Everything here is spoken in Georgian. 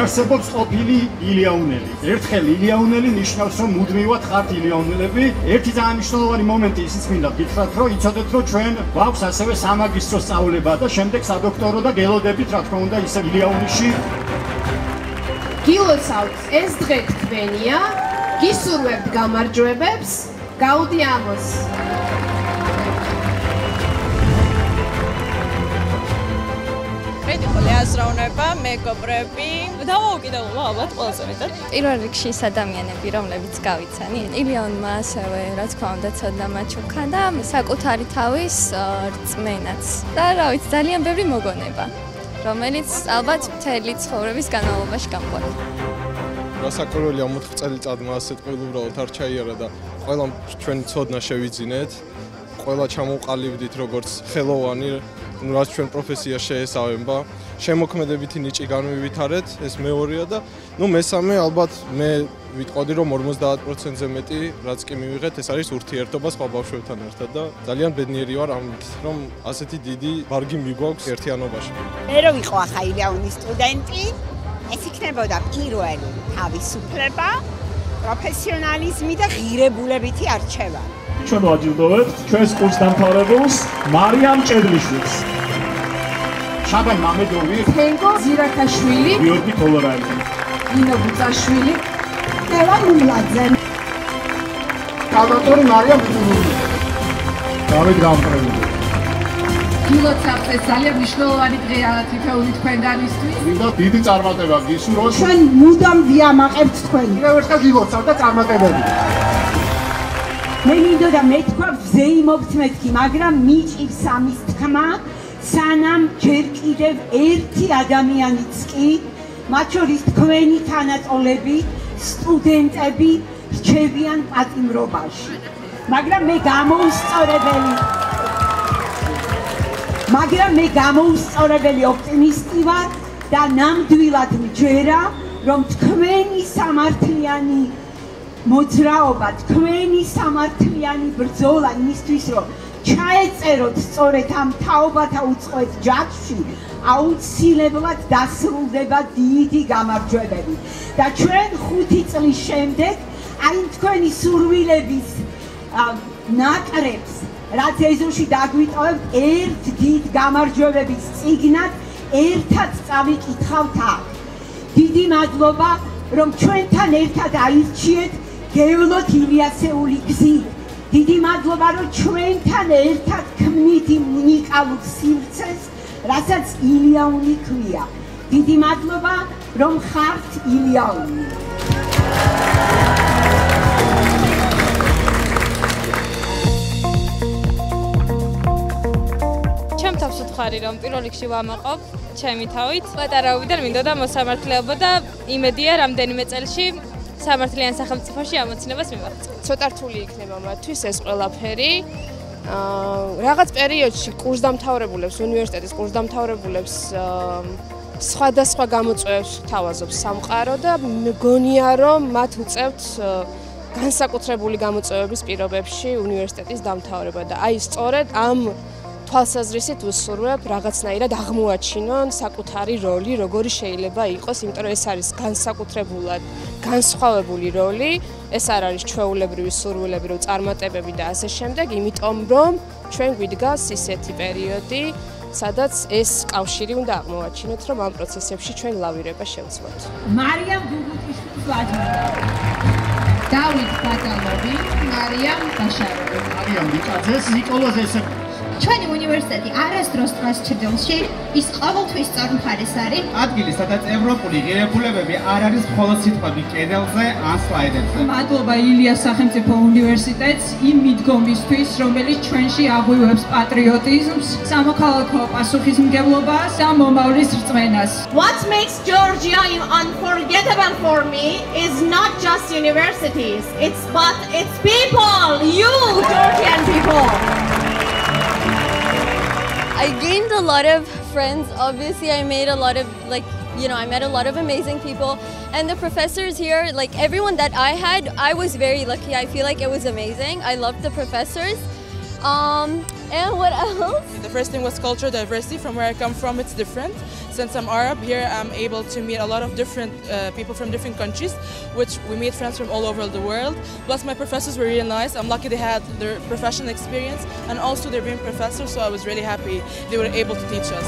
არსებობს ყოფილი ილიაუნელი. ერთხელ ილიაუნელი ნიშნავს, რომ მუდმივად ხართ ილიაუნელები. ერთი ძალიან მნიშვნელოვანი მომენტი ისიც მინდა გითხრათ, რომ იცოდეთ, რომ ჩვენ გვაქვს ასევე სამაგისტრო სწავლება და შემდეგ სადოქტორო და გელოდებით, რა თქმა უნდა, ისე ილიაუნიში. გილოცავთ, ეს დღე თქვენია, გისურვებთ გამარჯვებებს, გაუდიამოს. აზროვნება, მეგობრები, დამოუკიდებლობა ალბათ ყველაზე მეტად. პირველ რიგში ის ადამიანები, რომლებიც გავიცანი, ილიონმა ასევე, რა თქმა უნდა, ცოდნა მაჩუქა და საკუთარი თავის რწმენაც. და რა ვიცი, ძალიან ბევრი მოგონება, რომელიც ალბათ მთელი ცხოვრების განმავლობაში გამყვება. გასაკვირველია 4 წელიწადმა ასეთ ყველ უბრალოდ არ ჩაიარა და ყველა ჩვენი ცოდნა შევიძინეთ, ყველა ჩამოვყალიბდით როგორც ხელოვანი, რაც ჩვენ პროფესია შეესაბამება. შემოქმედებითი ნიჭი განვივითარეთ, ეს მეორეა და მესამე ალბათ მე ვიტყოდი რომ 50%-ზე მეტი რაც კი მივიღეთ, ეს არის ურთიერთობა სხვა ბავშვებთან ერთად და ძალიან ბედნიერი ვარ ამით, რომ ასეთი დიდი ვარგი მიგვაქვს ერთიანობაში. მე რო ვიყო ახლა ილიაუნის სტუდენტი, ეს იქნებოდა პირველი თავისუფლება, პროფესიონალიზმი და ღირებულებითი არჩევა. ჩვენ ვაჯილდოვებთ ჩვენს კურსდამთავრებულს მარიამ ჭედლიშვილს. შაბან მამედოვი, თენგო ზირაქაშვილი, გიორგი კოლორაიძე, ნინო ბუწაშვილი, ლევან მულაძე, კალდატორი მარიამ ბუტუნური. დავით გამყრელი. გილოცავთ, ეს ძალიან მნიშვნელოვანი დღეა თითოეული თქვენგანისთვის. მინდა დიდი წარმატება გისურვოთ. ჩვენ მუდამ ვიამაყებთ თქვენ. პირველ ერთხელ გილოცავთ და წარმატებები. მე მინდოდა მეთქვა ვზეიმობთ მეთქი, მაგრამ მიჭირს ამის თქმა, სანამ ჯერ კიდევ ერთი ადამიანიც კი, მათ შორის თქვენი თანატოლები, სტუდენტები რჩებიან პატიმრობაში. მაგრამ მე გამოუსწორებელი ოპტიმისტი ვარ და ნამდვილად მჯერა, რომ თქვენი სამართლიანი მოძრაობა, თქვენი სამართლიანი ბრძოლა იმისთვის, რომ ჩაეწეროთ სწორედ ამ თაობათა უწყოეთ ჯაჭვში, აუცილებლად დასრულდება დიდი გამარჯვებები. და ჩვენ 5 წლის შემდეგ, აი თქვენი სურვილების ნაკრებს, რაც ეზოში დაგვიტოვებთ, ერთ დიდ გამარჯვებების წიგნად ერთად წავიკითხავთ აქ. დიდი მადლობა, რომ ჩვენთან ერთად აირჩიეთ გევლოთ ილიასეული გზით. დიდი მადლობა, რომ ჩვენთან ერთად ქმნით იმ უნიკალურ სივრცეს, რასაც ილიაუნი ქვია. დიდი მადლობა, რომ ხართ ილიაუნი. ჩემ თავს ვთხარი, რომ პირველ რიგში ვამაყობ ჩემი თავით. პატარაობიდან მინდოდა მოსამართლეობა და იმედია რამდენიმე წელში სამართლიან სახელმწიფოში ამოცნებას მივაღწევ. ცოტა რთული იქნება მათთვის ეს ყველაფერი. რაღაც პერიოდში კურსდამთავრებულებს, უნივერსიტეტის კურსდამთავრებულებს სხვადასხვა გამოწვევებს თავაზობს სამყარო და მგონია რომ მათ უწევთ განსაკუთრებული გამოწვევების პირობებში უნივერსიტეტის დამთავრება და აი სწორედ ამ თვალსაზრისით ვუსურვებ რაღაცნაირად აღმოაჩინონ საკუთარი როლი, როგორი შეიძლება იყოს, იმიტომ რომ ეს არის განსაკუთრებულად განსხვავებული როლი, ეს არ არის ჩვეულებრივი სურვილები, რომ წარმატებები და ასე შემდეგ, იმიტომ რომ ჩვენ გვიდგას ისეთი პერიოდი, სადაც ეს კავშირი უნდა აღმოაჩინოთ, რომ ამ პროცესებში ჩვენ ლავირება შევძლოთ. მარიამ გუგუტიშვილს ვაჯილდოვებთ. დავით ბატალოვი, მარიამ ბაშაროვი, მარიამ ბიკაძეს, ნიკოლოზ ზესაკოვი. ჩვენი უნივერსიტეტი არასდროს ტყავს ჭრილში, ის ყოველთვის წარმხარეს არის. ადგილი, სადაც ევროპული ღირებულებები არ არის მხოლოდ სიტყვები კედელზე ან სლაიდებზე. მადლობა ილიას სახელმწიფო უნივერსიტეტს იმ მიდგომისთვის, რომელიც ჩვენში აღვივებს პატრიოტიზმს, სამოქალაქო პასუხისმგებლობას და მომავლის რწმენას. What makes Georgia unforgettable for me is not just universities, it's people, you Georgian people. I gained a lot of friends. Obviously, I made a lot of I met a lot of amazing people, and the professors here, everyone that I had, I was very lucky. I feel like it was amazing. I loved the professors. And what else? The first thing was cultural diversity. From where I come from, it's different. Since I'm Arab, here I'm able to meet a lot of different people from different countries, which we meet friends from all over the world. Plus, my professors were really nice. I'm lucky they had their professional experience, and also they're being professors, so I was really happy they were able to teach us.